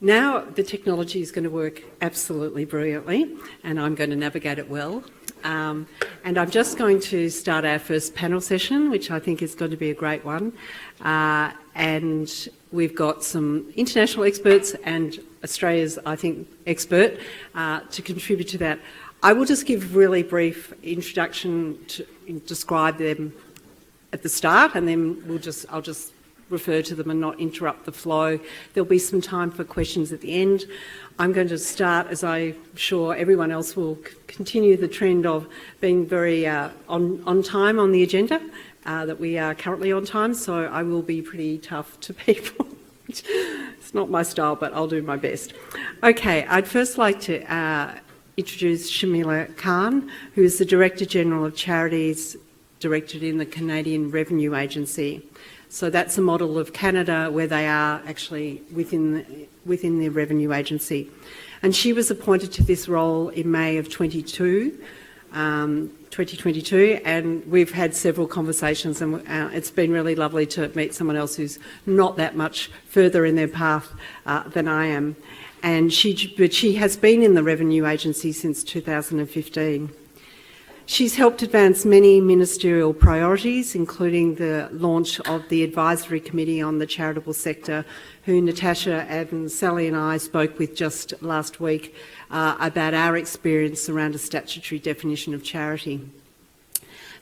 Now the technology is going to work absolutely brilliantly, and I'm going to navigate it well. And I'm just going to start our first panel session, which I think is going to be a great one. And we've got some international experts and Australia's, I think, expert to contribute to that. I will just give a really brief introduction to describe them at the start, and then I'll just refer to them and not interrupt the flow. There'll be some time for questions at the end. I'm going to start, as I'm sure everyone else will continue the trend of being very on time on the agenda, that we are currently on time, so I will be pretty tough to people. It's not my style, but I'll do my best. Okay, I'd first like to introduce Shamila Khan, who is the Director General of Charities, directed in the Canadian Revenue Agency. So that's a model of Canada where they are actually within the Revenue Agency. And she was appointed to this role in May of 2022, and we've had several conversations, and it's been really lovely to meet someone else who's not that much further in their path than I am. But she has been in the Revenue Agency since 2015. She's helped advance many ministerial priorities, including the launch of the Advisory Committee on the Charitable Sector, who Natasha and Sally and I spoke with just last week about our experience around a statutory definition of charity.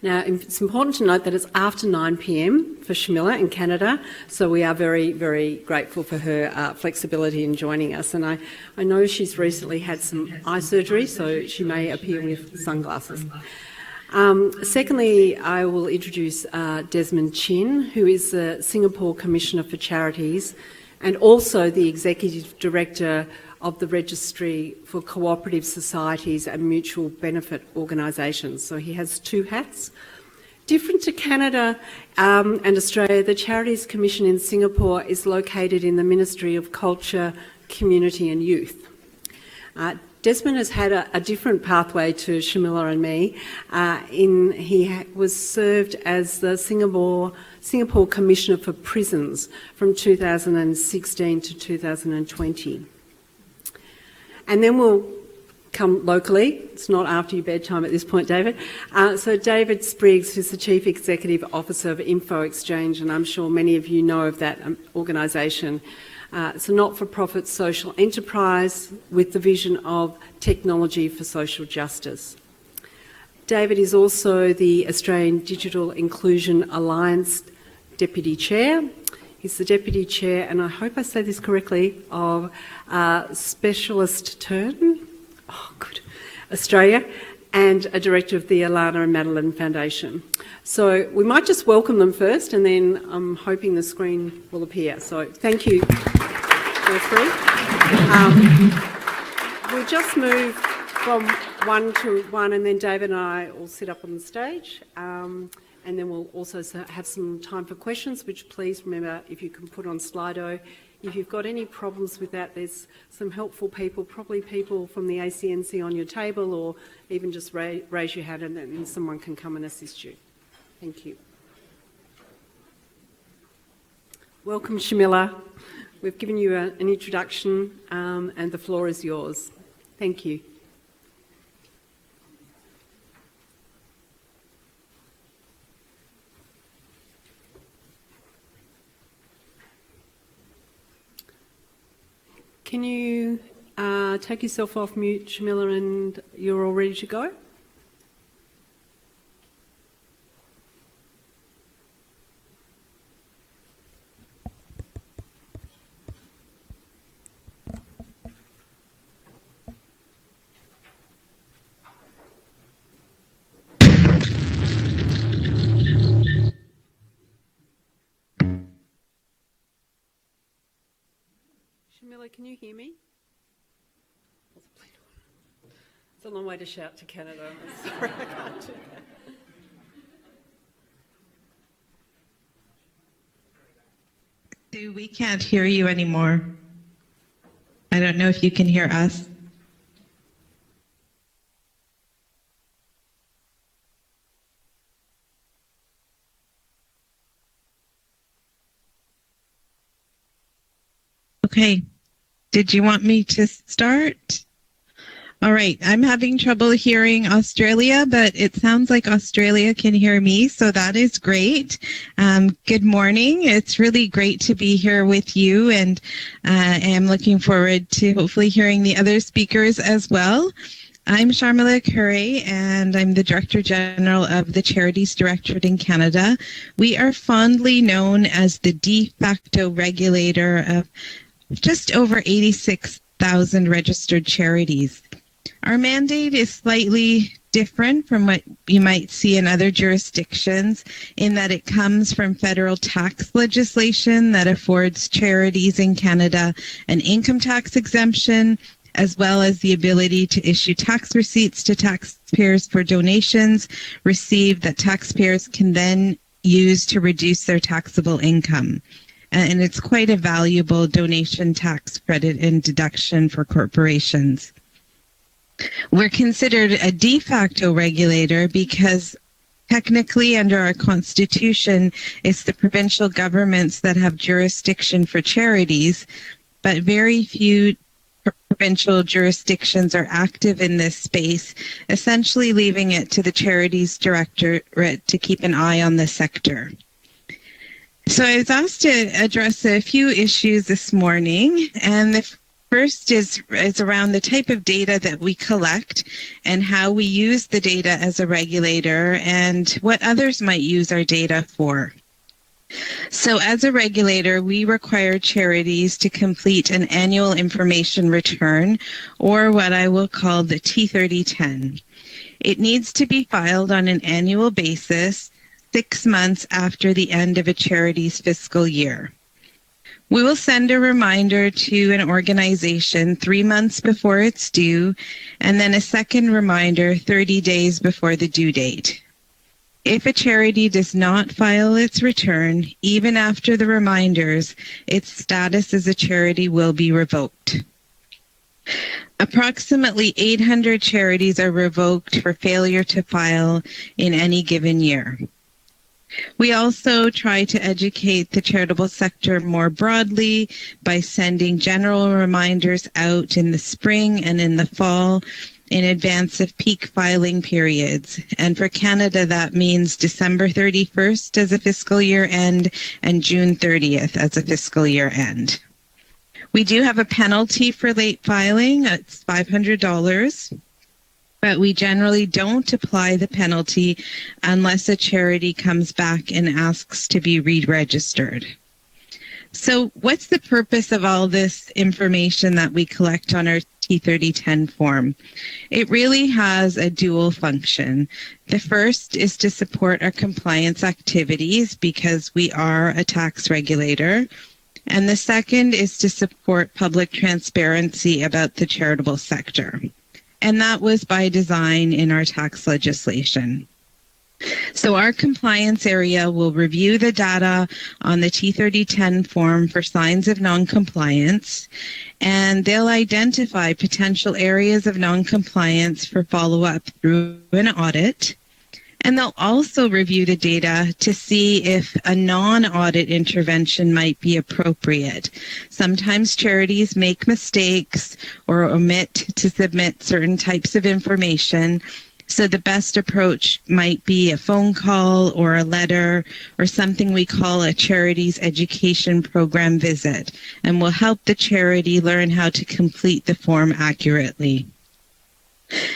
Now, it's important to note that it's after 9 p.m. for Shamila in Canada, so we are very, very grateful for her flexibility in joining us. And I know she's recently had some eye surgery, so she may appear with sunglasses. Secondly, I will introduce Desmond Chin, who is the Singapore Commissioner for Charities and also the Executive Director of the Registry for Cooperative Societies and Mutual Benefit Organisations. So he has two hats. Different to Canada and Australia, the Charities Commission in Singapore is located in the Ministry of Culture, Community and Youth. Desmond has had a different pathway to Shamila and me. He was served as the Singapore Commissioner for Prisons from 2016 to 2020. And then we'll come locally. It's not after your bedtime at this point, David. So David Spriggs, who's the Chief Executive Officer of Info Exchange, and I'm sure many of you know of that organisation. It's a not-for-profit social enterprise with the vision of technology for social justice. David is also the Australian Digital Inclusion Alliance Deputy Chair. He's the Deputy Chair, and I hope I say this correctly, of Specialist Turn, Australia, and a Director of the Alana and Madeline Foundation. So we might just welcome them first, and then I'm hoping the screen will appear. So thank you, all three. We'll just move from one to one, and then David and I will sit up on the stage. And then we'll also have some time for questions, which please remember, if you can put on Slido. If you've got any problems with that, there's some helpful people, probably people from the ACNC on your table, or even just raise your hand and then someone can come and assist you. Thank you. Welcome, Shamila. We've given you an introduction and the floor is yours. Thank you. Can you take yourself off mute, Shamila, and you're all ready to go? Shamila, can you hear me? It's a long way to shout to Canada. I'm sorry, I can't do that. Sue, we can't hear you anymore. I don't know if you can hear us. Okay. Did you want me to start? All right, I'm having trouble hearing Australia, but it sounds like Australia can hear me, so that is great. Good morning. It's really great to be here with you, and I'm looking forward to hopefully hearing the other speakers as well. I'm Sharmila Curry, and I'm the Director General of the Charities Directorate in Canada. We are fondly known as the de facto regulator of just over 86,000 registered charities. Our mandate is slightly different from what you might see in other jurisdictions in that it comes from federal tax legislation that affords charities in Canada an income tax exemption, as well as the ability to issue tax receipts to taxpayers for donations received that taxpayers can then use to reduce their taxable income. And it's quite a valuable donation tax credit and deduction for corporations. We're considered a de facto regulator because technically under our constitution, it's the provincial governments that have jurisdiction for charities, but very few provincial jurisdictions are active in this space, essentially leaving it to the Charities Directorate to keep an eye on the sector. So I was asked to address a few issues this morning, and the first is around the type of data that we collect and how we use the data as a regulator and what others might use our data for. So as a regulator, we require charities to complete an annual information return, or what I will call the T3010. It needs to be filed on an annual basis 6 months after the end of a charity's fiscal year. We will send a reminder to an organization 3 months before it's due, and then a second reminder 30 days before the due date. If a charity does not file its return, even after the reminders, its status as a charity will be revoked. Approximately 800 charities are revoked for failure to file in any given year. We also try to educate the charitable sector more broadly by sending general reminders out in the spring and in the fall in advance of peak filing periods. And for Canada, that means December 31st as a fiscal year end and June 30th as a fiscal year end. We do have a penalty for late filing. It's $500. But we generally don't apply the penalty unless a charity comes back and asks to be re-registered. So what's the purpose of all this information that we collect on our T3010 form? It really has a dual function. The first is to support our compliance activities because we are a tax regulator. And the second is to support public transparency about the charitable sector. And that was by design in our tax legislation. So our compliance area will review the data on the T3010 form for signs of noncompliance, and they'll identify potential areas of noncompliance for follow-up through an audit. And they'll also review the data to see if a non-audit intervention might be appropriate. Sometimes charities make mistakes or omit to submit certain types of information. So the best approach might be a phone call or a letter or something we call a charities education program visit, and will help the charity learn how to complete the form accurately.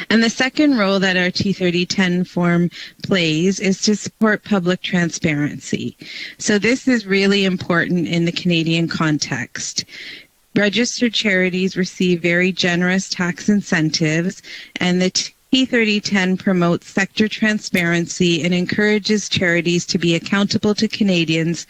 And the second role that our T3010 form plays is to support public transparency. So this is really important in the Canadian context. Registered charities receive very generous tax incentives, and the T3010 promotes sector transparency and encourages charities to be accountable to Canadians,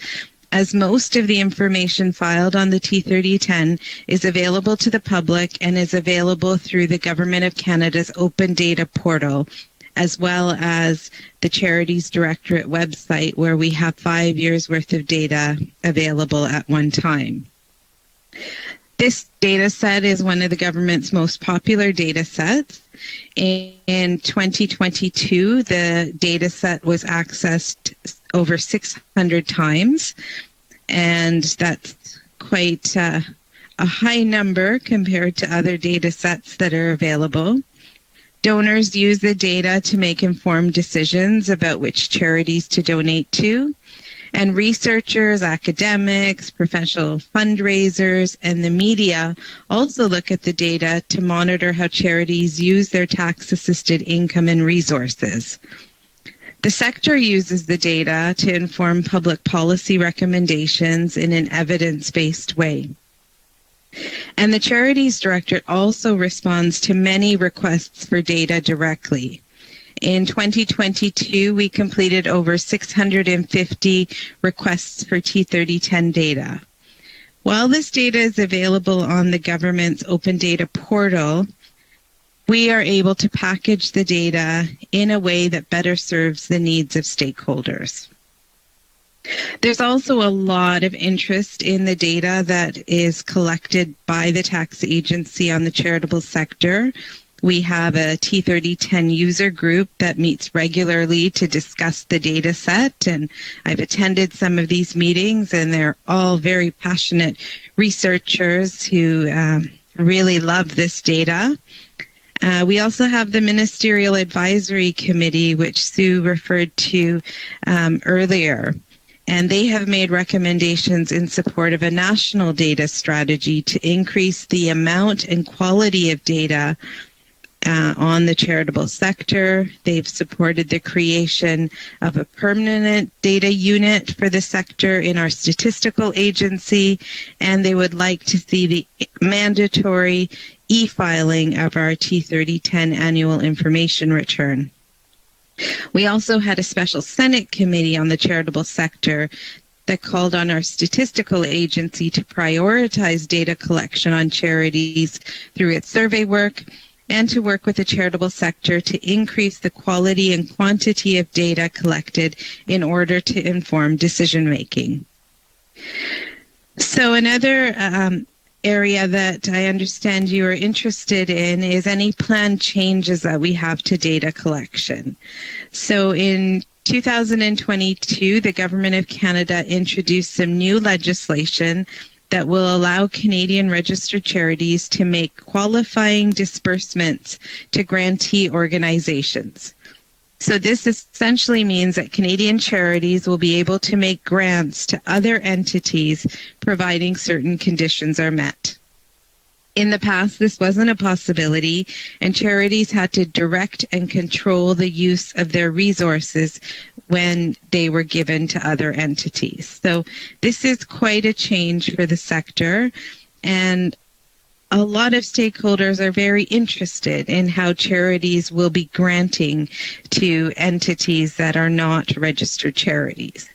as most of the information filed on the T3010 is available to the public and is available through the Government of Canada's Open Data Portal, as well as the Charities Directorate website, where we have 5 years worth of data available at one time. This data set is one of the government's most popular data sets. In 2022, the data set was accessed over 600 times, and that's quite a a high number compared to other data sets that are available. Donors use the data to make informed decisions about which charities to donate to. And researchers, academics, professional fundraisers, and the media also look at the data to monitor how charities use their tax-assisted income and resources. The sector uses the data to inform public policy recommendations in an evidence-based way. And the Charities Directorate also responds to many requests for data directly. In 2022, we completed over 650 requests for T3010 data. While this data is available on the government's open data portal, we are able to package the data in a way that better serves the needs of stakeholders. There's also a lot of interest in the data that is collected by the tax agency on the charitable sector. We have a T3010 user group that meets regularly to discuss the data set, and I've attended some of these meetings, and they're all very passionate researchers who really love this data. We also have the Ministerial Advisory Committee, which Sue referred to earlier, and they have made recommendations in support of a national data strategy to increase the amount and quality of data on the charitable sector. They've supported the creation of a permanent data unit for the sector in our statistical agency, and they would like to see the mandatory e-filing of our T3010 annual information return. We also had a special Senate committee on the charitable sector that called on our statistical agency to prioritize data collection on charities through its survey work, and to work with the charitable sector to increase the quality and quantity of data collected in order to inform decision making. So another area that I understand you are interested in is any planned changes that we have to data collection. So in 2022, the Government of Canada introduced some new legislation that will allow Canadian registered charities to make qualifying disbursements to grantee organizations. So this essentially means that Canadian charities will be able to make grants to other entities providing certain conditions are met. In the past, this wasn't a possibility, and charities had to direct and control the use of their resources when they were given to other entities. So this is quite a change for the sector, and a lot of stakeholders are very interested in how charities will be granting to entities that are not registered charities.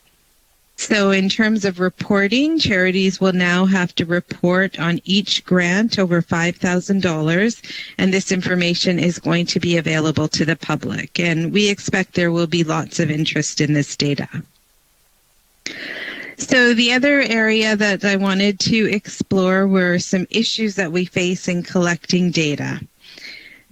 So in terms of reporting, charities will now have to report on each grant over $5,000, and this information is going to be available to the public. And we expect there will be lots of interest in this data. So the other area that I wanted to explore were some issues that we face in collecting data,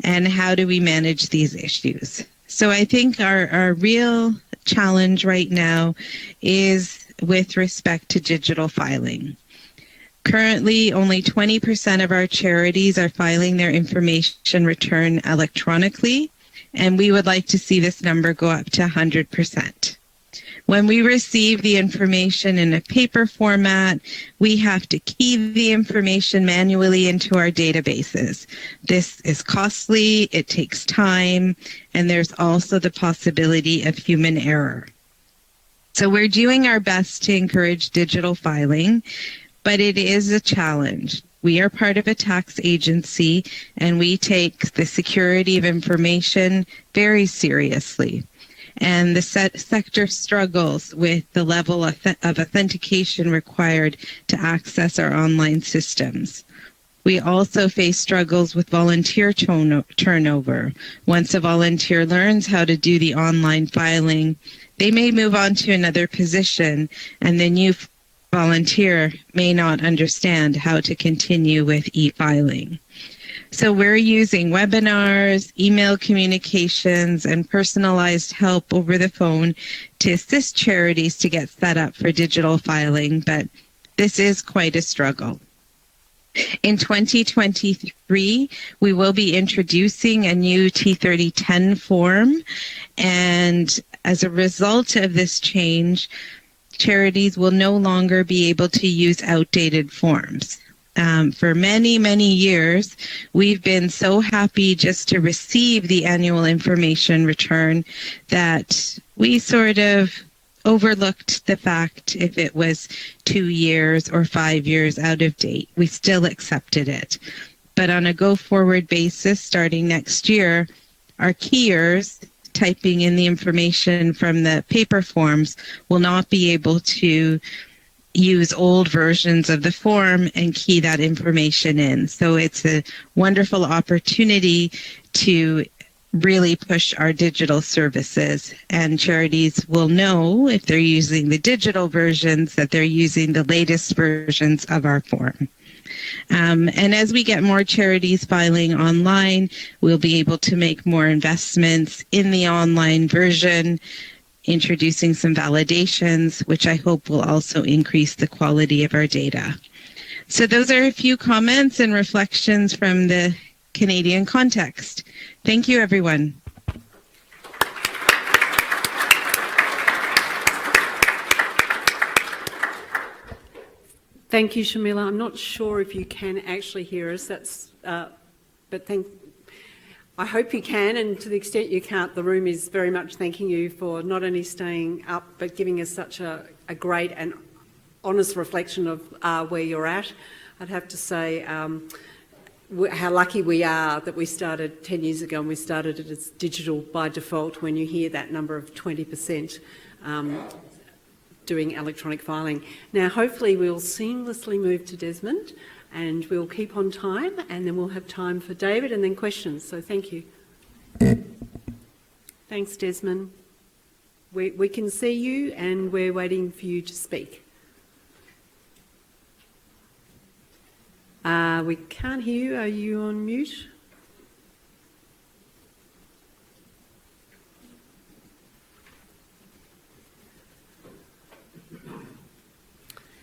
and how do we manage these issues. So I think our real challenge right now is with respect to digital filing. Currently, only 20% of our charities are filing their information return electronically, and we would like to see this number go up to 100%. When we receive the information in a paper format, we have to key the information manually into our databases. This is costly, it takes time, and there's also the possibility of human error. So we're doing our best to encourage digital filing, but it is a challenge. We are part of a tax agency, and we take the security of information very seriously. And the sector struggles with the level of authentication required to access our online systems. We also face struggles with volunteer turnover. Once a volunteer learns how to do the online filing, they may move on to another position, and the new volunteer may not understand how to continue with e-filing. So we're using webinars, email communications, and personalized help over the phone to assist charities to get set up for digital filing, but this is quite a struggle. In 2023, we will be introducing a new T3010 form, and as a result of this change, charities will no longer be able to use outdated forms. For many, many years, we've been so happy just to receive the annual information return that we sort of overlooked the fact if it was 2 years or 5 years out of date. We still accepted it. But on a go-forward basis, starting next year, our keyers typing in the information from the paper forms will not be able to use old versions of the form and key that information in. So it's a wonderful opportunity to really push our digital services, and charities will know if they're using the digital versions that they're using the latest versions of our form. And as we get more charities filing online, we'll be able to make more investments in the online version, introducing some validations, which I hope will also increase the quality of our data. So those are a few comments and reflections from the Canadian context. Thank you, everyone. Thank you, Shamila. I'm not sure if you can actually hear us. I hope you can, and to the extent you can't, the room is very much thanking you for not only staying up, but giving us such a great and honest reflection of where you're at. I'd have to say how lucky we are that we started 10 years ago, and we started it as digital by default when you hear that number of 20% doing electronic filing. Now, hopefully we'll seamlessly move to Desmond, and we'll keep on time, and then we'll have time for David and then questions. So thank you. Thanks, Desmond. We can see you, and we're waiting for you to speak. We can't hear you. Are you on mute?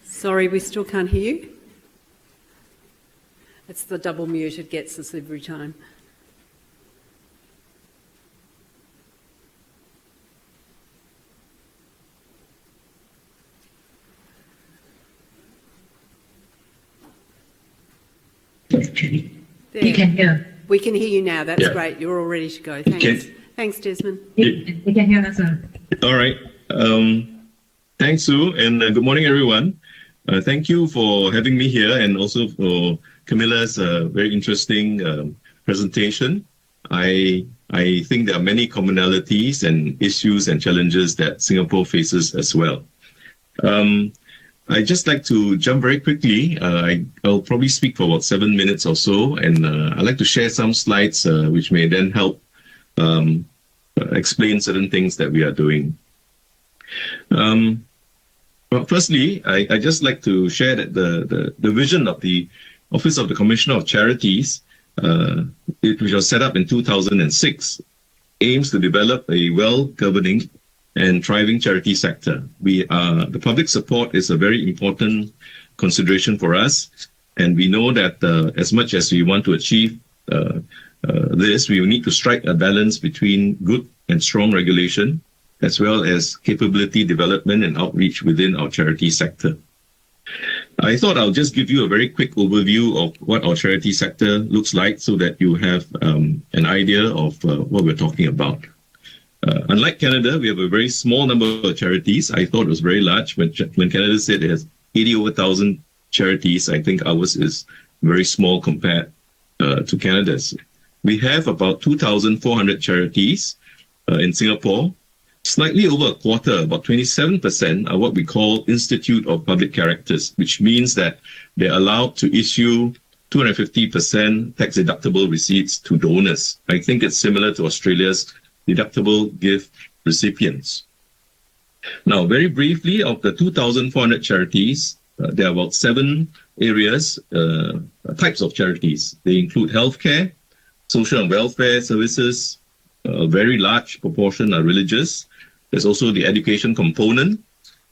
Sorry, we still can't hear you. It's the double mute, it gets us every time. There. You can hear. We can hear you now. That's great. You're all ready to go. Thanks. Thanks, Desmond. You can hear us. All right. Thanks, Sue, and good morning, everyone. Thank you for having me here, and also for Camilla's very interesting presentation. I think there are many commonalities and issues and challenges that Singapore faces as well. I'd just like to jump very quickly. I'll probably speak for about 7 minutes or so, and I'd like to share some slides which may then help explain certain things that we are doing. Well, firstly, I just like to share that the vision of the Office of the Commissioner of Charities, which was set up in 2006, aims to develop a well-governing and thriving charity sector. The public support is a very important consideration for us, and we know that as much as we want to achieve this, we will need to strike a balance between good and strong regulation, as well as capability development and outreach within our charity sector. I thought I'll just give you a very quick overview of what our charity sector looks like so that you have an idea of what we're talking about. Unlike Canada, we have a very small number of charities. I thought it was very large. When Canada said it has 80 over 1,000 charities, I think ours is very small compared to Canada's. We have about 2,400 charities in Singapore. Slightly over a quarter, about 27%, are what we call Institute of Public Characters, which means that they're allowed to issue 250% tax-deductible receipts to donors. I think it's similar to Australia's deductible gift recipients. Now, very briefly, of the 2,400 charities, there are about 7 areas, types of charities. They include healthcare, social and welfare services. A very large proportion are religious. There's also the education component.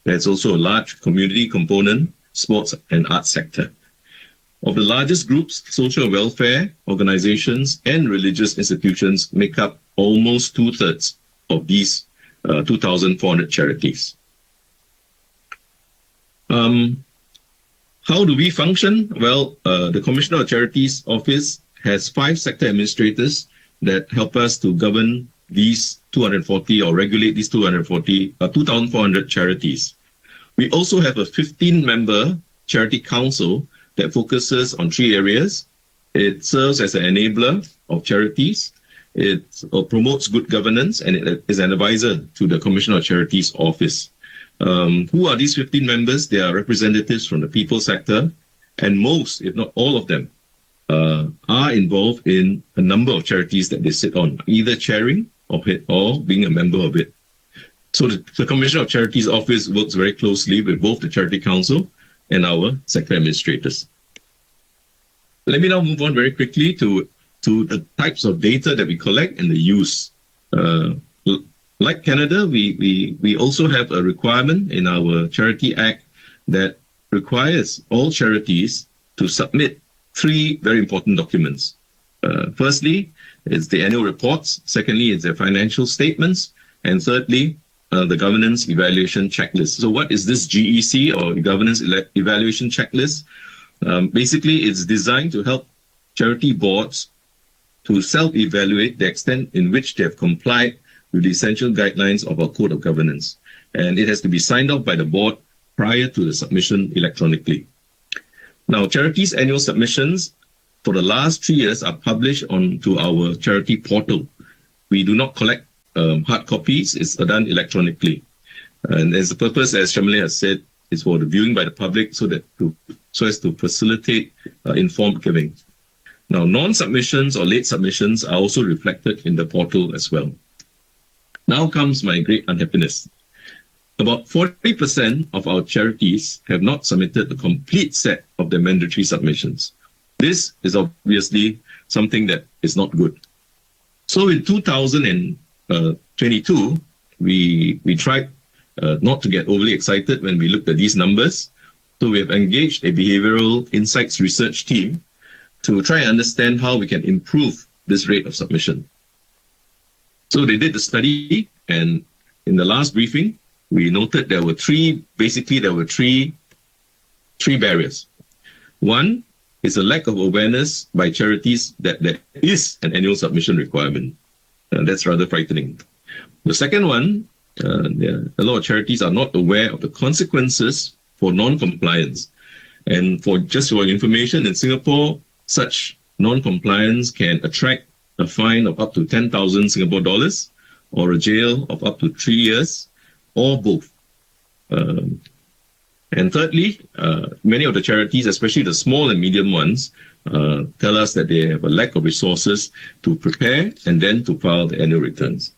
There's also a large community component, sports and arts sector. Of the largest groups, social welfare organizations and religious institutions make up almost 2/3 of these 2,400 charities. How do we function? Well, the Commissioner of Charities Office has 5 sector administrators that help us to govern these 240 or regulate these 2,400 charities. We also have a 15-member charity council that focuses on 3 areas. It serves as an enabler of charities, it promotes good governance, and it is an advisor to the Commissioner of Charities Office. Who are these 15 members? They are representatives from the people sector, and most, if not all of them, are involved in a number of charities that they sit on, either chairing of it or being a member of it. So the Commissioner of Charities Office works very closely with both the Charity Council and our sector administrators. Let me now move on very quickly to the types of data that we collect and the use. Like Canada, we also have a requirement in our Charity Act that requires all charities to submit 3 very important documents. Firstly, it's the annual reports. Secondly, it's their financial statements. And thirdly, the governance evaluation checklist. So what is this GEC or governance evaluation checklist? Basically, it's designed to help charity boards to self-evaluate the extent in which they have complied with the essential guidelines of our Code of Governance. And it has to be signed off by the board prior to the submission electronically. Now, charities' annual submissions for the last 3 years are published onto our charity portal. We do not collect hard copies. It's done electronically. And as the purpose, as Shamali has said, is for the viewing by the public so as to facilitate informed giving. Now, non-submissions or late submissions are also reflected in the portal as well. Now comes my great unhappiness. About 40% of our charities have not submitted a complete set of their mandatory submissions. This is obviously something that is not good. So in 2022, we tried not to get overly excited when we looked at these numbers. So we have engaged a behavioral insights research team to try and understand how we can improve this rate of submission. So they did the study, and in the last briefing, we noted there were three barriers. One is a lack of awareness by charities that there is an annual submission requirement. That's rather frightening. The second one, a lot of charities are not aware of the consequences for non-compliance. And for your information, in Singapore, such non-compliance can attract a fine of up to 10,000 Singapore dollars or a jail of up to 3 years or both. And thirdly, many of the charities, especially the small and medium ones, tell us that they have a lack of resources to prepare and then to file the annual returns.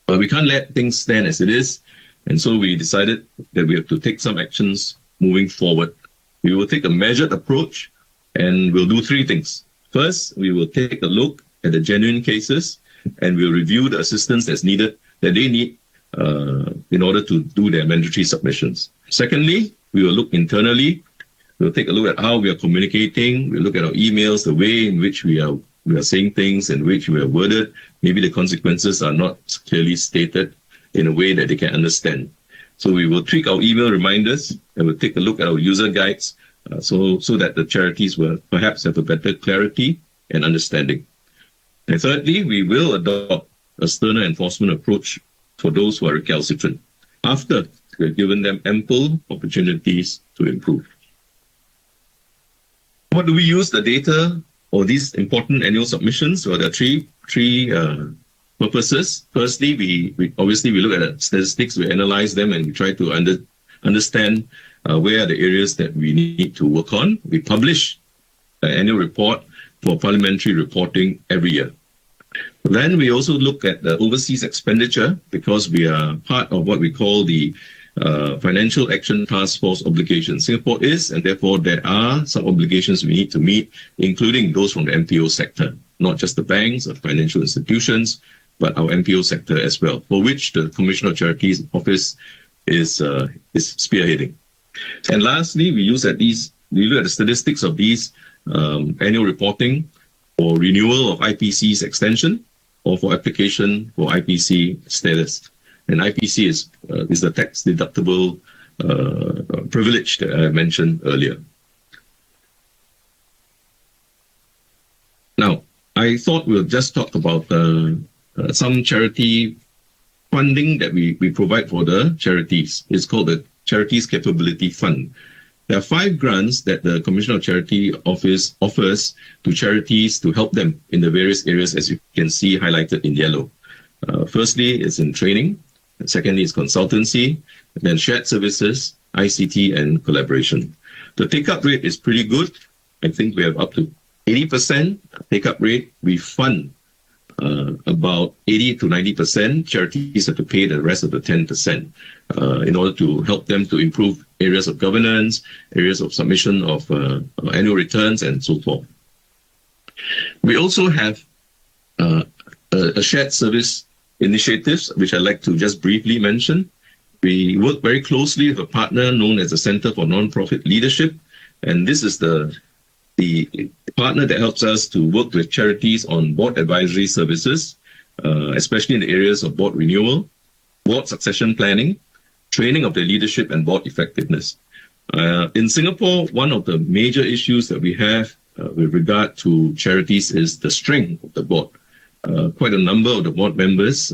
But we can't let things stand as it is. And so we decided that we have to take some actions moving forward. We will take a measured approach and we'll do 3 things. First, we will take a look at the genuine cases and we'll review the assistance that they need in order to do their mandatory submissions. Secondly, we will look internally. We'll take a look at how we are communicating. We'll look at our emails, the way in which we are saying things and which we are worded. Maybe the consequences are not clearly stated in a way that they can understand. So we will tweak our email reminders and we'll take a look at our user guides so that the charities will perhaps have a better clarity and understanding. And thirdly, we will adopt a sterner enforcement approach for those who are recalcitrant after we've given them ample opportunities to improve. What do we use the data or these important annual submissions? Well, there are three purposes. Firstly, we obviously look at the statistics, we analyze them, and we try to understand where are the areas that we need to work on. We publish an annual report for parliamentary reporting every year. Then we also look at the overseas expenditure because we are part of what we call the Financial Action Task Force obligations. Singapore is, and therefore there are some obligations we need to meet, including those from the MPO sector, not just the banks or financial institutions, but our MPO sector as well, for which the Commissioner of Charities Office is spearheading. And lastly, we use these you look at the statistics of these annual reporting for renewal of IPC's extension or for application for IPC status. And IPC is the tax deductible privilege that I mentioned earlier. Now, I thought we'll just talk about some charity funding that we provide for the charities. It's called the Charities Capability Fund. There are 5 grants that the Commissioner of Charity Office offers to charities to help them in the various areas, as you can see highlighted in yellow. Firstly, it's in training. Secondly, it's consultancy. Then shared services, ICT, and collaboration. The take-up rate is pretty good. I think we have up to 80% take-up rate. We fund about 80 to 90%. Charities have to pay the rest of the 10% in order to help them to improve areas of governance, areas of submission of annual returns, and so forth. We also have a shared service initiatives, which I'd like to just briefly mention. We work very closely with a partner known as the Center for Nonprofit Leadership, and this is the partner that helps us to work with charities on board advisory services, especially in the areas of board renewal, board succession planning, training of the leadership, and board effectiveness. In Singapore, one of the major issues that we have with regard to charities is the strength of the board. Quite a number of the board members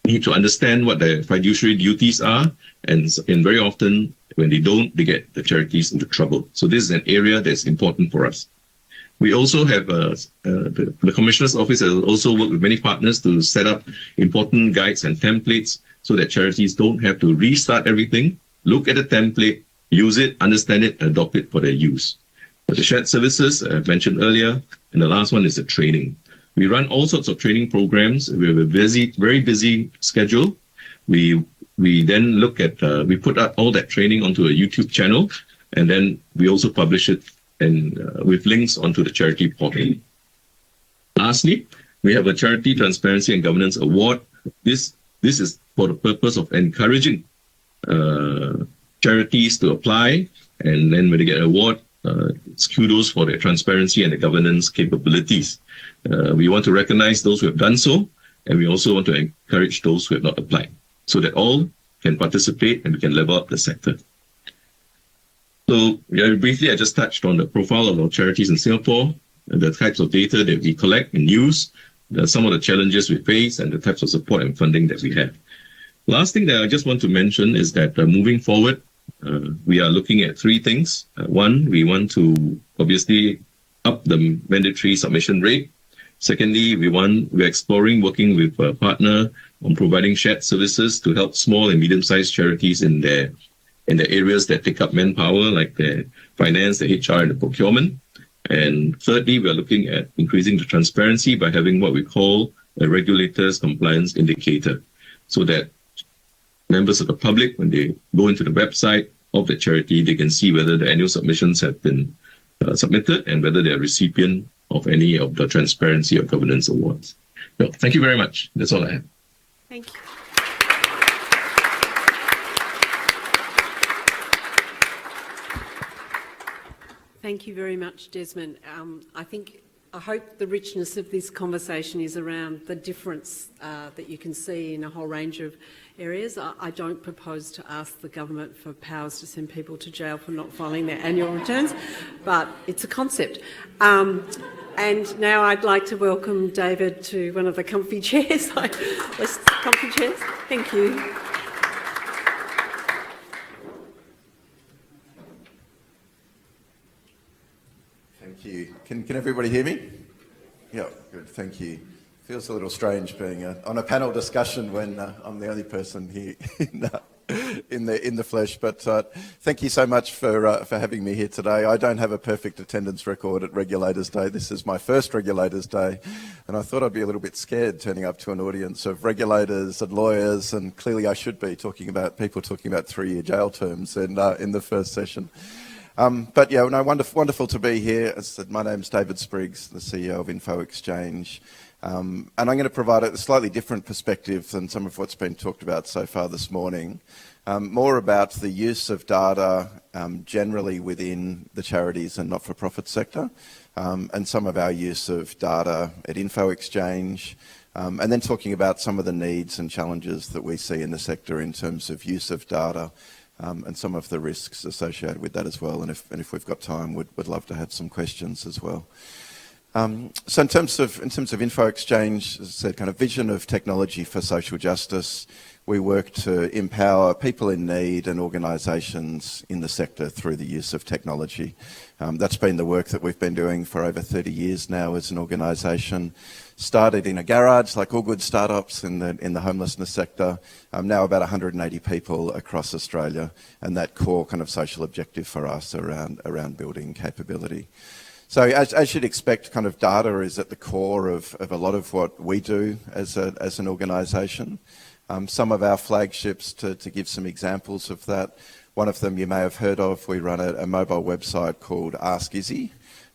need to understand what their fiduciary duties are, and very often when they don't, they get the charities into trouble. So this is an area that's important for us. We also have the Commissioner's Office has also worked with many partners to set up important guides and templates so that charities don't have to restart everything, look at the template, use it, understand it, and adopt it for their use. The shared services I mentioned earlier, and the last one is the training. We run all sorts of training programs. We have a very busy schedule. We then look at, we put out all that training onto a YouTube channel, and then we also publish it and with links onto the charity portal. Lastly, we have a Charity Transparency and Governance Award. This is for the purpose of encouraging charities to apply, and then when they get an award, it's kudos for their transparency and the governance capabilities. We want to recognize those who have done so, and we also want to encourage those who have not applied, so that all can participate and we can level up the sector. So briefly, I just touched on the profile of our charities in Singapore, the types of data that we collect and use, some of the challenges we face, and the types of support and funding that we have. Last thing that I just want to mention is that moving forward, we are looking at 3 things. One, we want to obviously up the mandatory submission rate. Secondly, we're exploring working with a partner on providing shared services to help small and medium-sized charities in the areas that take up manpower, like the finance, the HR, and the procurement. And thirdly, we are looking at increasing the transparency by having what we call a regulator's compliance indicator, so that members of the public, when they go into the website of the charity, they can see whether the annual submissions have been submitted and whether they're recipient of any of the transparency or governance awards. So, thank you very much. That's all I have. Thank you. Thank you very much, Desmond. I hope the richness of this conversation is around the difference that you can see in a whole range of areas. I don't propose to ask the government for powers to send people to jail for not filing their annual returns, but it's a concept. And now I'd like to welcome David to one of the comfy chairs. Comfy chairs. Thank you. Thank you. Can everybody hear me? Yeah, good. Thank you. Feels a little strange being on a panel discussion when I'm the only person here in the flesh. But thank you so much for having me here today. I don't have a perfect attendance record at Regulators Day. This is my first Regulators Day, and I thought I'd be a little bit scared turning up to an audience of regulators and lawyers, and clearly I should be talking about 3-year jail terms in the first session. But yeah, no, wonderful to be here. As I said, my name's David Spriggs, the CEO of Info Exchange. And I'm going to provide a slightly different perspective than some of what's been talked about so far this morning. More about the use of data generally within the charities and not-for-profit sector, and some of our use of data at Info Exchange, and then talking about some of the needs and challenges that we see in the sector in terms of use of data, and some of the risks associated with that as well. And if we've got time, would love to have some questions as well. So in terms of Info Exchange, as I said, kind of vision of technology for social justice, we work to empower people in need and organisations in the sector through the use of technology. That's been the work that we've been doing for over 30 years now as an organisation. Started in a garage, like all good startups in the homelessness sector. Now about 180 people across Australia, and that core kind of social objective for us around building capability. So as you'd expect, kind of data is at the core of a lot of what we do as an organisation. Some of our flagships, to give some examples of that, one of them you may have heard of, we run a mobile website called Ask Izzy.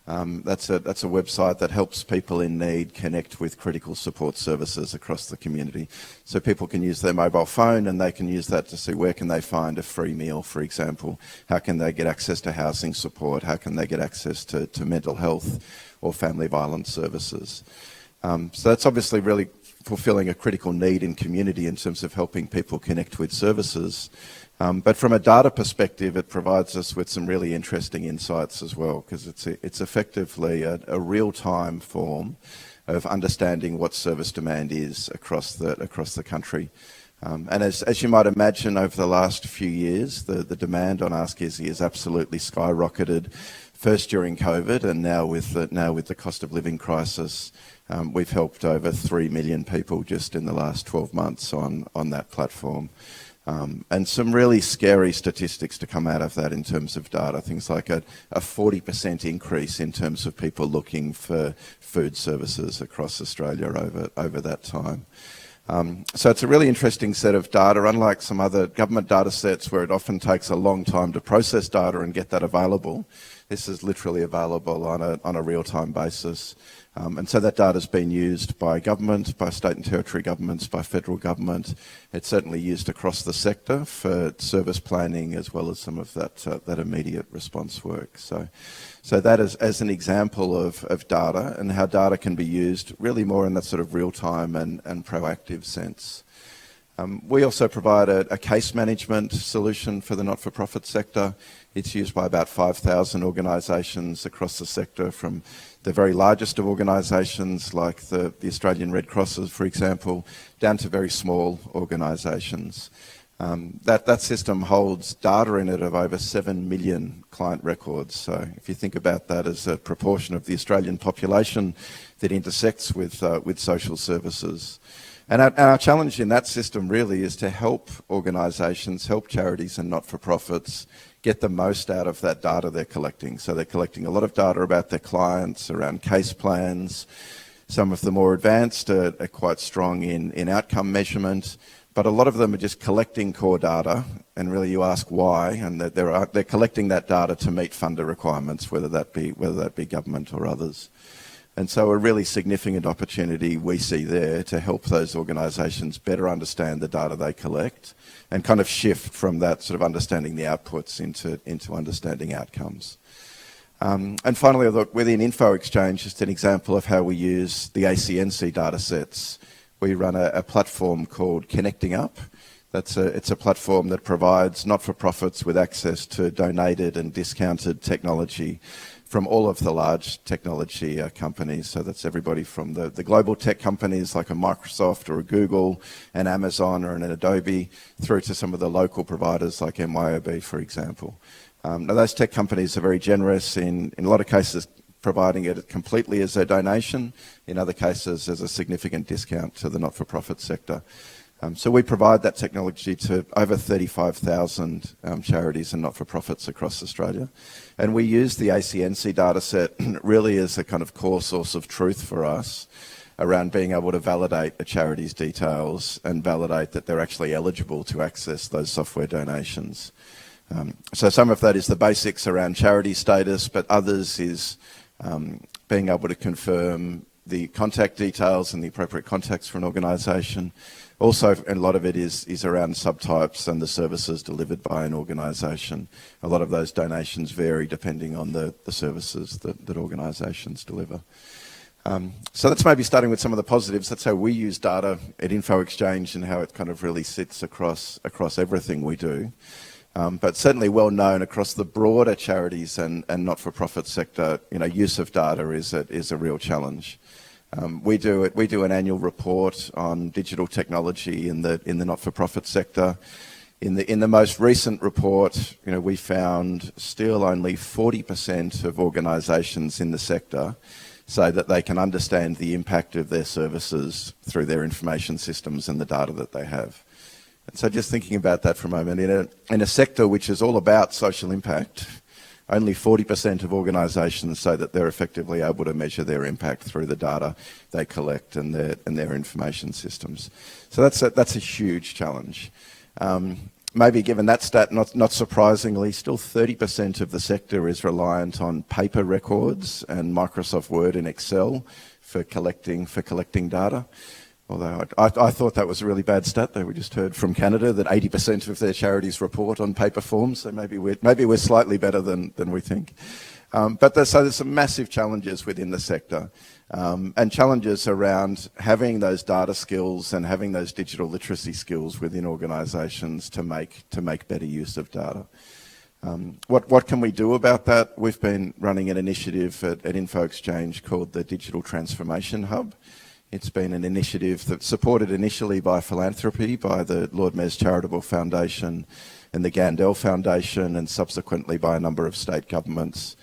That's a website that helps people in need connect with critical support services across the community. So people can use their mobile phone and they can use that to see where can they find a free meal, for example. How can they get access to housing support? How can they get access to mental health or family violence services? So that's obviously really fulfilling a critical need in community in terms of helping people connect with services. But from a data perspective, it provides us with some really interesting insights as well, because it's effectively a real-time form of understanding what service demand is across the country. And as you might imagine, over the last few years, the demand on Ask Izzy has absolutely skyrocketed. First during COVID, and now with the cost of living crisis, we've helped over 3 million people just in the last 12 months on that platform. And some really scary statistics to come out of that in terms of data. Things like a 40% increase in terms of people looking for food services across Australia over that time. So it's a really interesting set of data, unlike some other government data sets where it often takes a long time to process data and get that available. This is literally available on a real-time basis. And so that data has been used by government, by state and territory governments, by federal government. It's certainly used across the sector for service planning as well as some of that immediate response work. So that is as an example of data and how data can be used really more in that sort of real-time and proactive sense. We also provide a case management solution for the not-for-profit sector. It's used by about 5,000 organisations across the sector, from the very largest of organisations like the Australian Red Crosses, for example, down to very small organisations. That system holds data in it of over 7 million client records. So if you think about that as a proportion of the Australian population that intersects with social services. And our challenge in that system really is to help organisations, help charities and not-for-profits get the most out of that data they're collecting. So they're collecting a lot of data about their clients, around case plans. Some of the more advanced are quite strong in outcome measurement, but a lot of them are just collecting core data, and really you ask why, and they're collecting that data to meet funder requirements, whether that be government or others. And so a really significant opportunity we see there to help those organisations better understand the data they collect and kind of shift from that sort of understanding the outputs into understanding outcomes. And finally, look, within Info Exchange, just an example of how we use the ACNC data sets. We run a platform called Connecting Up. It's a platform that provides not-for-profits with access to donated and discounted technology from all of the large technology companies. So that's everybody from the global tech companies like a Microsoft or a Google, an Amazon or an Adobe, through to some of the local providers like MYOB, for example. Now those tech companies are very generous in a lot of cases providing it completely as a donation, in other cases as a significant discount to the not-for-profit sector. So we provide that technology to over 35,000 charities and not-for-profits across Australia. And we use the ACNC data set really as a kind of core source of truth for us around being able to validate a charity's details and validate that they're actually eligible to access those software donations. So some of that is the basics around charity status, but others is being able to confirm the contact details and the appropriate contacts for an organisation. Also, a lot of it is around subtypes and the services delivered by an organisation. A lot of those donations vary depending on the services that organisations deliver. So that's maybe starting with some of the positives. That's how we use data at Info Exchange and how it kind of really sits across everything we do. But certainly well known across the broader charities and not-for-profit sector, use of data is a real challenge. We do an annual report on digital technology in the not-for-profit sector. In the most recent report, we found still only 40% of organisations in the sector say that they can understand the impact of their services through their information systems and the data that they have. And so just thinking about that for a moment, in a sector which is all about social impact, only 40% of organisations say that they're effectively able to measure their impact through the data they collect and their information systems. So that's a huge challenge. Maybe given that stat, not surprisingly, still 30% of the sector is reliant on paper records and Microsoft Word and Excel for collecting data. Although I thought that was a really bad stat, though we just heard from Canada that 80% of their charities report on paper forms, so maybe we're slightly better than we think. But there's some massive challenges within the sector, and challenges around having those data skills and having those digital literacy skills within organisations to make better use of data. What can we do about that? We've been running an initiative at Info Exchange called the Digital Transformation Hub. It's been an initiative that's supported initially by philanthropy, by the Lord Mayor's Charitable Foundation and the Gandel Foundation, and subsequently by a number of state governments,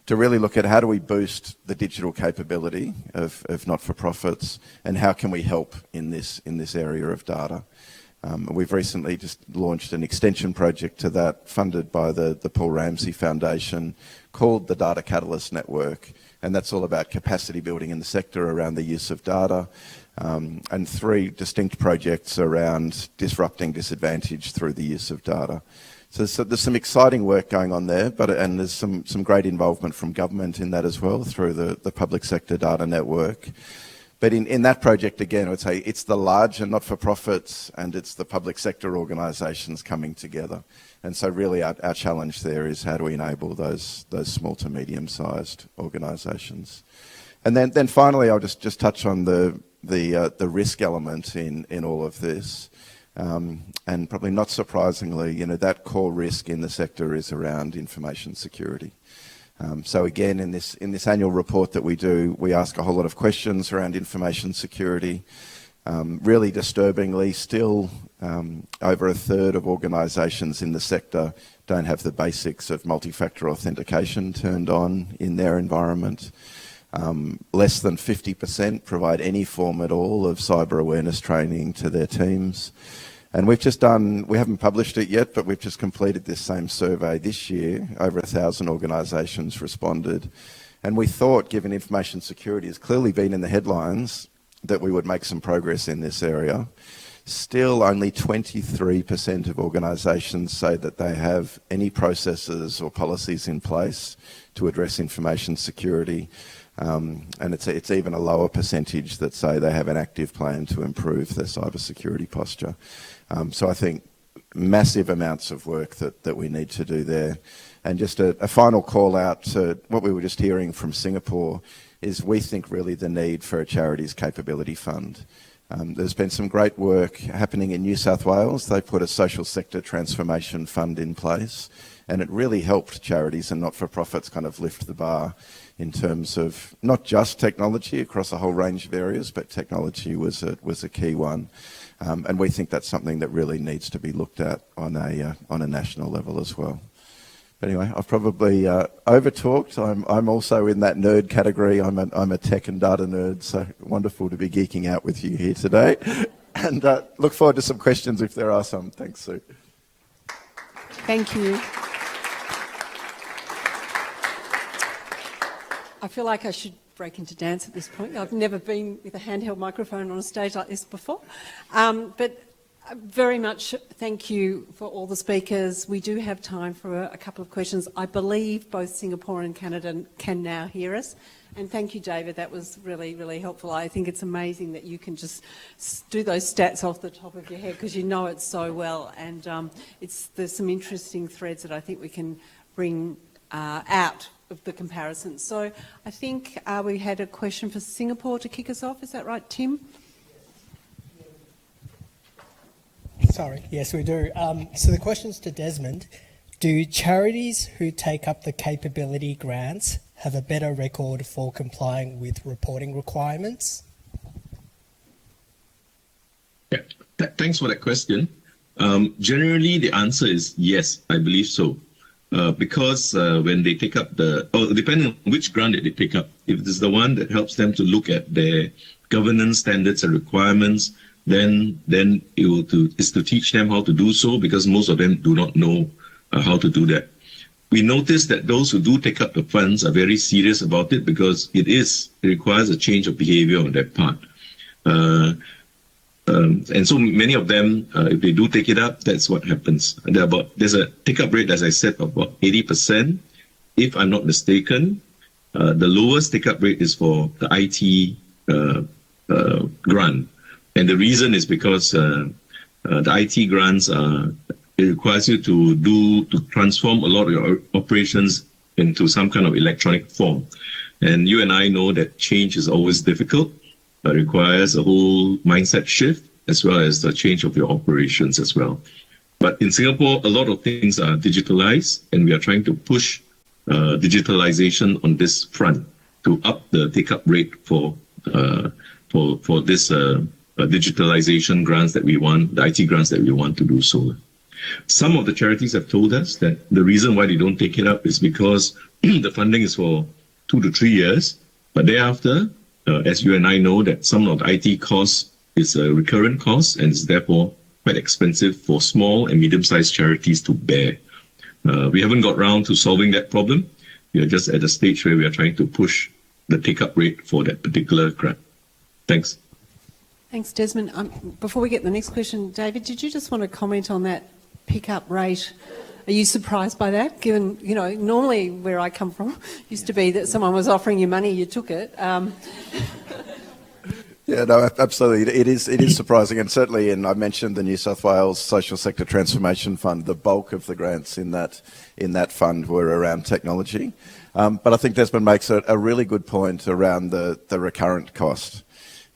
to really look at how do we boost the digital capability of not-for-profits and how can we help in this area of data. We've recently just launched an extension project to that, funded by the Paul Ramsay Foundation, called the Data Catalyst Network, and that's all about capacity building in the sector around the use of data, and 3 distinct projects around disrupting disadvantage through the use of data. So there's some exciting work going on there, and there's some great involvement from government in that as well through the Public Sector Data Network. But in that project, again, I would say it's the larger not-for-profits and it's the public sector organisations coming together. And so really our challenge there is how do we enable those small to medium-sized organisations. And then finally, I'll just touch on the risk element in all of this. And probably not surprisingly, that core risk in the sector is around information security. So again, in this annual report that we do, we ask a whole lot of questions around information security. Really disturbingly, still over a third of organisations in the sector don't have the basics of multi-factor authentication turned on in their environment. Less than 50% provide any form at all of cyber awareness training to their teams. And we haven't published it yet, but we've just completed this same survey this year. Over 1,000 organisations responded. And we thought, given information security has clearly been in the headlines, that we would make some progress in this area. Still, only 23% of organisations say that they have any processes or policies in place to address information security. And it's even a lower percentage that say they have an active plan to improve their cybersecurity posture. So I think massive amounts of work that we need to do there. And just a final call out to what we were just hearing from Singapore is we think really the need for a charities capability fund. There's been some great work happening in New South Wales. They put a social sector transformation fund in place, and it really helped charities and not-for-profits kind of lift the bar in terms of not just technology across a whole range of areas, but technology was a key one. And we think that's something that really needs to be looked at on a national level as well. But anyway, I've probably over-talked. I'm also in that nerd category. I'm a tech and data nerd, so wonderful to be geeking out with you here today. And look forward to some questions if there are some. Thanks, Sue. Thank you. I feel like I should break into dance at this point. I've never been with a handheld microphone on a stage like this before. But Very much thank you for all the speakers. We do have time for a couple of questions. I believe both Singapore and Canada can now hear us. And thank you, David. That was really, really helpful. I think it's amazing that you can just do those stats off the top of your head because you know it so well. And there's some interesting threads that I think we can bring out of the comparison. So I think we had a question for Singapore to kick us off. Is that right, Tim? Sorry, yes we do. So the question's to Desmond. Do charities who take up the capability grants have a better record for complying with reporting requirements? Yeah, thanks for that question. Generally, the answer is yes, I believe so. Because when they take up depending on which grant that they take up, if it is the one that helps them to look at their governance standards and requirements, then is to teach them how to do so, because most of them do not know how to do that. We notice that those who do take up the funds are very serious about it because it requires a change of behavior on their part. And so many of them, if they do take it up, that's what happens. There's a take-up rate, as I said, of about 80%. If I'm not mistaken, the lowest take-up rate is for the IT grant. And the reason is because the IT grants, it requires you to transform a lot of your operations into some kind of electronic form. And you and I know that change is always difficult. It requires a whole mindset shift as well as the change of your operations as well. But in Singapore, a lot of things are digitalized, and we are trying to push digitalization on this front to up the take-up rate for this digitalization grants that we want, the IT grants that we want to do so. Some of the charities have told us that the reason why they don't take it up is because the funding is for 2 to 3 years, but thereafter, as you and I know, that some of the IT costs is a recurrent cost and is therefore quite expensive for small and medium-sized charities to bear. We haven't got round to solving that problem. We are just at a stage where we are trying to push the take-up rate for that particular grant. Thanks. Thanks, Desmond. Before we get the next question, David, did you just want to comment on that pick-up rate? Are you surprised by that, given, normally where I come from used to be that someone was offering you money, you took it. Yeah, no, absolutely. It is surprising, and certainly, I mentioned the New South Wales Social Sector Transformation Fund. The bulk of the grants in that fund were around technology. But I think Desmond makes a really good point around the recurrent cost.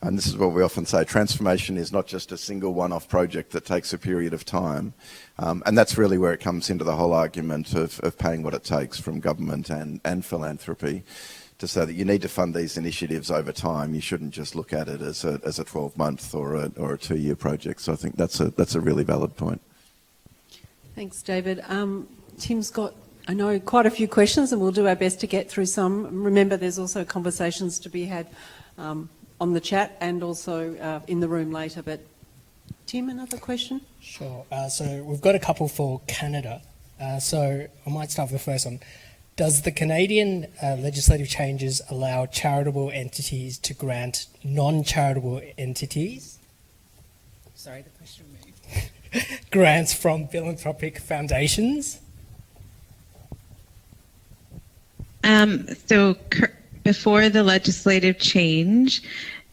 And this is what we often say, transformation is not just a single one-off project that takes a period of time. And that's really where it comes into the whole argument of paying what it takes from government and philanthropy to say that you need to fund these initiatives over time. You shouldn't just look at it as a 12-month or a 2-year project. So I think that's a really valid point. Thanks, David. Tim's got, I know, quite a few questions, and we'll do our best to get through some. Remember, there's also conversations to be had on the chat and also in the room later. But Tim, another question? Sure. So we've got a couple for Canada. So I might start with the first one. Does the Canadian legislative changes allow charitable entities to grant non-charitable entities? Sorry, the question moved. Grants from philanthropic foundations? Before the legislative change,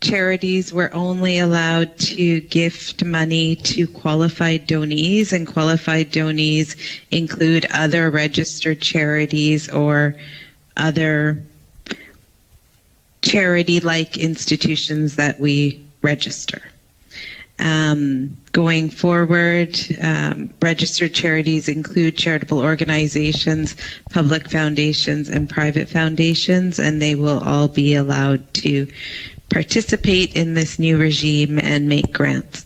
charities were only allowed to gift money to qualified donees, and qualified donees include other registered charities or other charity-like institutions that we register. Going forward, registered charities include charitable organizations, public foundations, and private foundations, and they will all be allowed to participate in this new regime and make grants.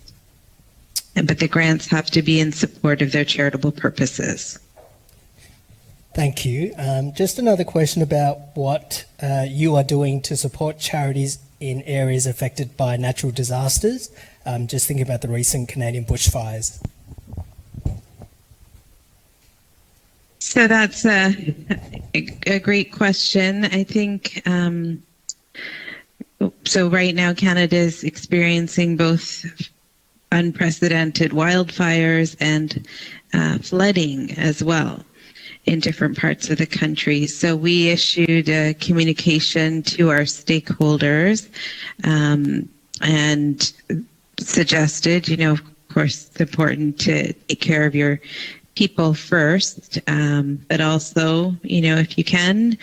But the grants have to be in support of their charitable purposes. Thank you. Just another question about what you are doing to support charities in areas affected by natural disasters. Just thinking about the recent Canadian bushfires. So that's a great question. I think, so right now Canada is experiencing both unprecedented wildfires and flooding as well in different parts of the country. So we issued a communication to our stakeholders and suggested, of course, it's important to take care of your people first, but also, if you can,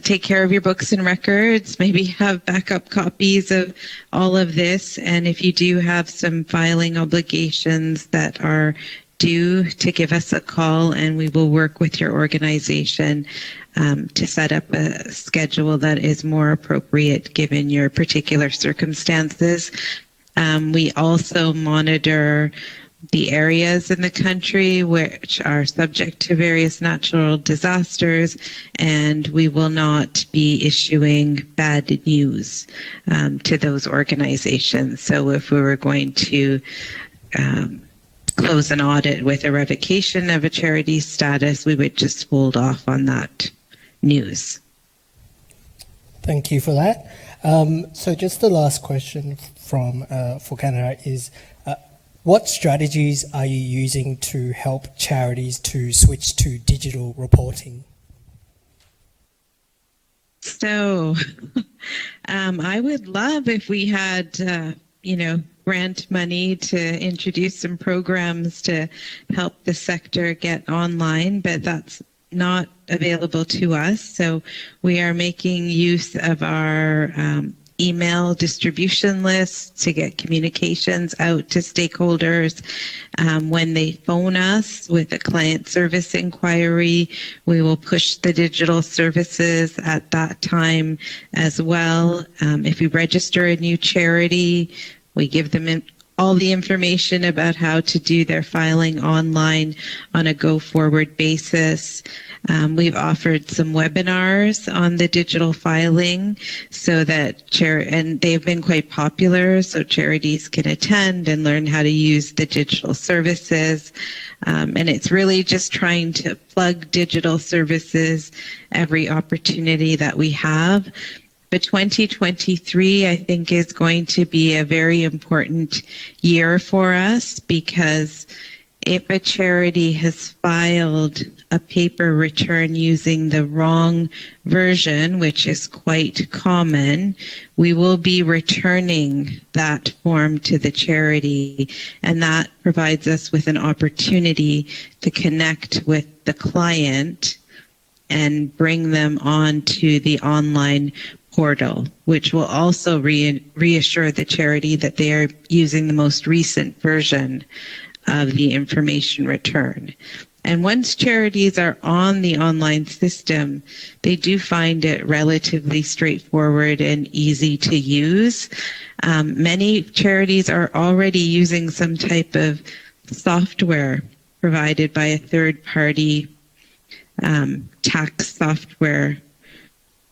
take care of your books and records, maybe have backup copies of all of this. And if you do have some filing obligations that are due, to give us a call and we will work with your organization to set up a schedule that is more appropriate given your particular circumstances. We also monitor the areas in the country which are subject to various natural disasters, and we will not be issuing bad news to those organizations. So if we were going to close an audit with a revocation of a charity status, we would just hold off on that news. Thank you for that. So just the last question for Canada is, what strategies are you using to help charities to switch to digital reporting? So I would love if we had, grant money to introduce some programs to help the sector get online, but that's not available to us. So we are making use of our email distribution lists to get communications out to stakeholders. When they phone us with a client service inquiry, we will push the digital services at that time as well. If we register a new charity, we give them all the information about how to do their filing online on a go-forward basis. We've offered some webinars on the digital filing so that and they've been quite popular, so charities can attend and learn how to use the digital services. And it's really just trying to plug digital services every opportunity that we have. But 2023, I think, is going to be a very important year for us, because if a charity has filed a paper return using the wrong version, which is quite common, we will be returning that form to the charity, and that provides us with an opportunity to connect with the client and bring them on to the online portal, which will also reassure the charity that they are using the most recent version of the information return. And once charities are on the online system, they do find it relatively straightforward and easy to use. Many charities are already using some type of software provided by a third-party tax software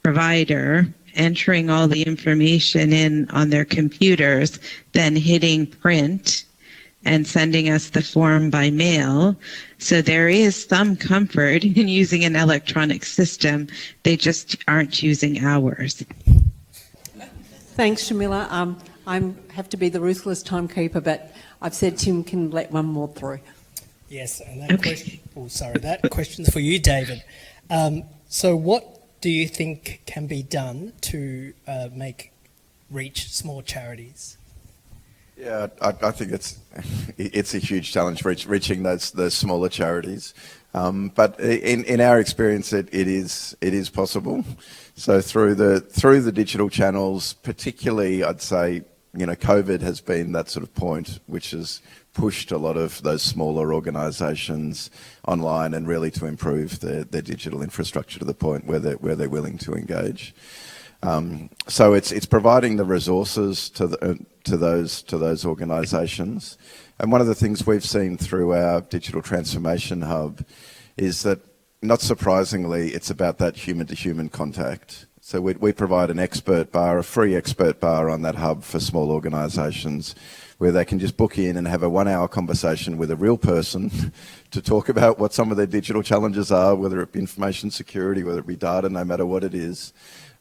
provider, entering all the information in on their computers, then hitting print and sending us the form by mail. So there is some comfort in using an electronic system. They just aren't using ours. Thanks, Shamila. I have to be the ruthless timekeeper, but I've said Tim can let one more through. Yes, and that question's for you, David. So what do you think can be done to reach small charities? Yeah, I think it's a huge challenge reaching those smaller charities, but in our experience, it is possible. So through the digital channels, particularly, I'd say, COVID has been that sort of point which has pushed a lot of those smaller organisations online and really to improve their digital infrastructure to the point where they're willing to engage. So it's providing the resources to those organisations. And one of the things we've seen through our digital transformation hub is that, not surprisingly, it's about that human-to-human contact. So we provide an expert bar, a free expert bar on that hub for small organisations, where they can just book in and have a 1 hour conversation with a real person to talk about what some of their digital challenges are, whether it be information security, whether it be data, no matter what it is,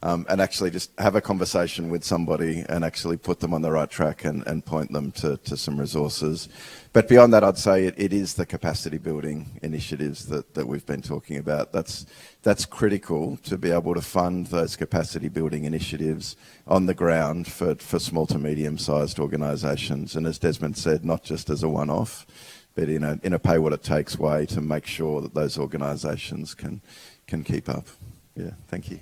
and actually just have a conversation with somebody and actually put them on the right track and point them to some resources. But beyond that, I'd say it is the capacity building initiatives that we've been talking about. That's critical to be able to fund those capacity building initiatives on the ground for small to medium-sized organisations. And as Desmond said, not just as a one-off, but in a pay-what-it-takes way to make sure that those organisations can keep up. Yeah, thank you.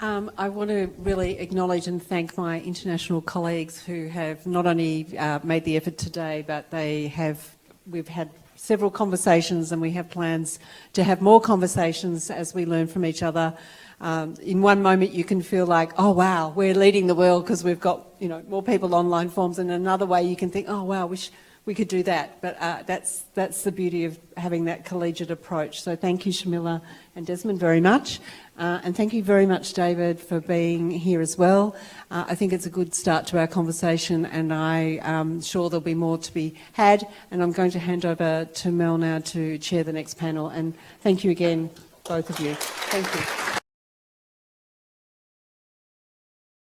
I want to really acknowledge and thank my international colleagues who have not only made the effort today, but we've had several conversations and we have plans to have more conversations as we learn from each other. In one moment you can feel like, oh wow, we're leading the world because we've got more people online forms, and another way you can think, oh wow, wish we could do that. But that's the beauty of having that collegiate approach. So thank you, Shamila and Desmond, very much. And thank you very much, David, for being here as well. I think it's a good start to our conversation, and I'm sure there'll be more to be had. And I'm going to hand over to Mel now to chair the next panel. And thank you again, both of you. Thank you.